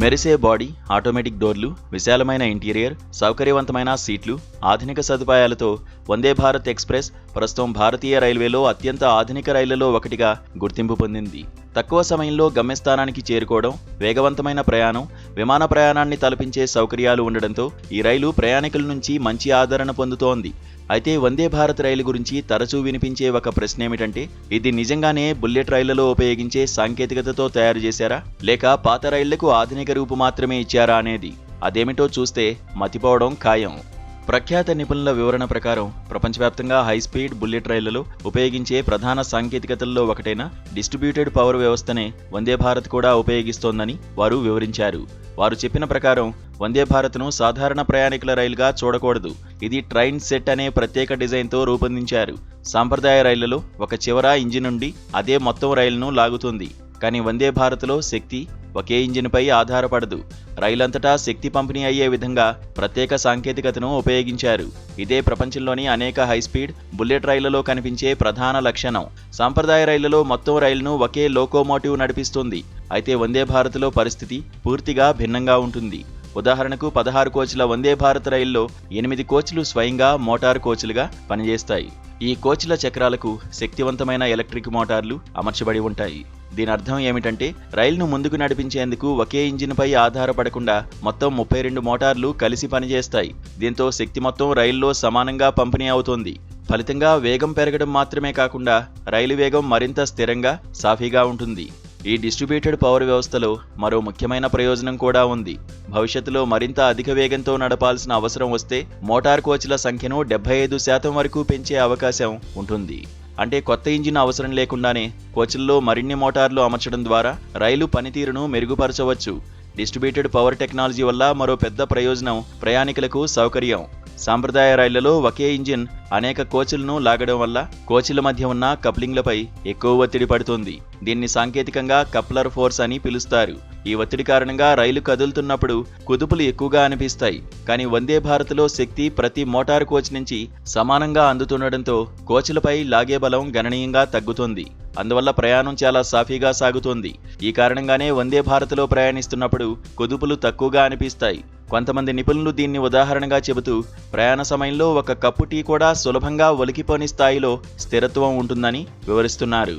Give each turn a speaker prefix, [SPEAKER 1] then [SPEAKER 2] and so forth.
[SPEAKER 1] మెరిసే body, automatic డోర్లు, విశాలమైన ఇంటీరియర్, సౌకర్యవంతమైన సీట్లు, ఆధునిక సదుపాయాలతో వందే భారత్ ఎక్స్ప్రెస్ ప్రస్తుతం భారతీయ రైల్వేలో అత్యంత ఆధునిక రైళ్లలో ఒకటిగా గుర్తింపు పొందింది. తక్కువ సమయంలో గమ్యస్థానానికి చేరుకోవడం, వేగవంతమైన ప్రయాణం, విమాన ప్రయాణాన్ని తలపించే సౌకర్యాలు ఉండడంతో ఈ రైలు ప్రయాణికుల నుంచి మంచి ఆదరణ పొందుతోంది. అయితే వందే భారత్ రైలు గురించి తరచూ వినిపించే ఒక ప్రశ్న ఏమిటంటే, ఇది నిజంగానే బుల్లెట్ రైళ్లలో ఉపయోగించే సాంకేతికతతో తయారు చేశారా, లేక పాత రైళ్లకు ఆధునిక రూపు మాత్రమే ఇచ్చారా అనేది. అదేమిటో చూస్తే మతిపోవడం ఖాయం. ప్రఖ్యాత నిపుణుల వివరణ ప్రకారం ప్రపంచవ్యాప్తంగా హైస్పీడ్ బుల్లెట్ రైళ్లలో ఉపయోగించే ప్రధాన సాంకేతికతల్లో ఒకటైన డిస్ట్రిబ్యూటెడ్ పవర్ వ్యవస్థనే వందే భారత్ కూడా ఉపయోగిస్తోందని వారు వివరించారు. వారు చెప్పిన ప్రకారం వందే భారత్ను సాధారణ ప్రయాణికుల రైలుగా చూడకూడదు. ఇది ట్రైన్ సెట్ అనే ప్రత్యేక డిజైన్తో రూపొందించారు. సాంప్రదాయ రైళ్లలో ఒక చివర ఇంజిన్ ఉండి అదే మొత్తం రైలును లాగుతుంది. కానీ వందే భారత్లో శక్తి ఒకే ఇంజిన్పై ఆధారపడదు. రైలంతటా శక్తి పంపిణీ అయ్యే విధంగా ప్రత్యేక సాంకేతికతను ఉపయోగించారు. ఇదే ప్రపంచంలోని అనేక హైస్పీడ్ బుల్లెట్ రైళ్లలో కనిపించే ప్రధాన లక్షణం. సాంప్రదాయ రైళ్లలో మొత్తం రైలును ఒకే లోకోమోటివ్ నడిపిస్తుంది. అయితే వందే భారత్లో పరిస్థితి పూర్తిగా భిన్నంగా ఉంటుంది. ఉదాహరణకు 16 కోచ్ల వందే భారత్ రైల్లో 8 కోచ్లు స్వయంగా మోటార్ కోచ్లుగా పనిచేస్తాయి. ఈ కోచ్ల చక్రాలకు శక్తివంతమైన ఎలక్ట్రిక్ మోటార్లు అమర్చబడి ఉంటాయి. దీని అర్థం ఏమిటంటే, రైలును ముందుకు నడిపించేందుకు ఒకే ఇంజిన్పై ఆధారపడకుండా మొత్తం 32 మోటార్లు కలిసి పనిచేస్తాయి. దీంతో శక్తి మొత్తం రైల్లో సమానంగా పంపిణీ అవుతోంది. ఫలితంగా వేగం పెరగడం మాత్రమే కాకుండా రైలు వేగం మరింత స్థిరంగా, సాఫీగా ఉంటుంది. ఈ డిస్ట్రిబ్యూటెడ్ పవర్ వ్యవస్థలో మరో ముఖ్యమైన ప్రయోజనం కూడా ఉంది. భవిష్యత్తులో మరింత అధిక వేగంతో నడపాల్సిన అవసరం వస్తే మోటార్ కోచ్ల సంఖ్యను 75% వరకు పెంచే అవకాశం ఉంటుంది. అంటే కొత్త ఇంజిన్ అవసరం లేకుండానే కోచ్ల్లో మరిన్ని మోటార్లు అమర్చడం ద్వారా రైలు పనితీరును మెరుగుపరచవచ్చు. డిస్ట్రిబ్యూటెడ్ పవర్ టెక్నాలజీ వల్ల మరో పెద్ద ప్రయోజనం ప్రయాణికులకు సౌకర్యం. సాంప్రదాయ రైళ్లలో ఒకే ఇంజిన్ అనేక కోచ్లను లాగడం వల్ల కోచ్ల మధ్య ఉన్న కప్లింగ్లపై ఎక్కువ ఒత్తిడి పడుతుంది. దీన్ని సాంకేతికంగా కప్లర్ ఫోర్స్ అని పిలుస్తారు. ఈ ఒత్తిడి కారణంగా రైలు కదులుతున్నప్పుడు కుదుపులు ఎక్కువగా అనిపిస్తాయి. కానీ వందే భారత్లో శక్తి ప్రతి మోటార్ కోచ్ నుంచి సమానంగా అందుతుండటంతో కోచ్లపై లాగే బలం గణనీయంగా తగ్గుతుంది. అందువల్ల ప్రయాణం చాలా సాఫీగా సాగుతోంది. ఈ కారణంగానే వందే భారత్లో ప్రయాణిస్తున్నప్పుడు కుదుపులు తక్కువగా అనిపిస్తాయి. కొంతమంది నిపుణులు దీన్ని ఉదాహరణగా చెబుతూ ప్రయాణ సమయంలో ఒక కప్పు టీ కూడా సులభంగా ఒలికిపోని స్థాయిలో స్థిరత్వం ఉంటుందని వివరిస్తున్నారు.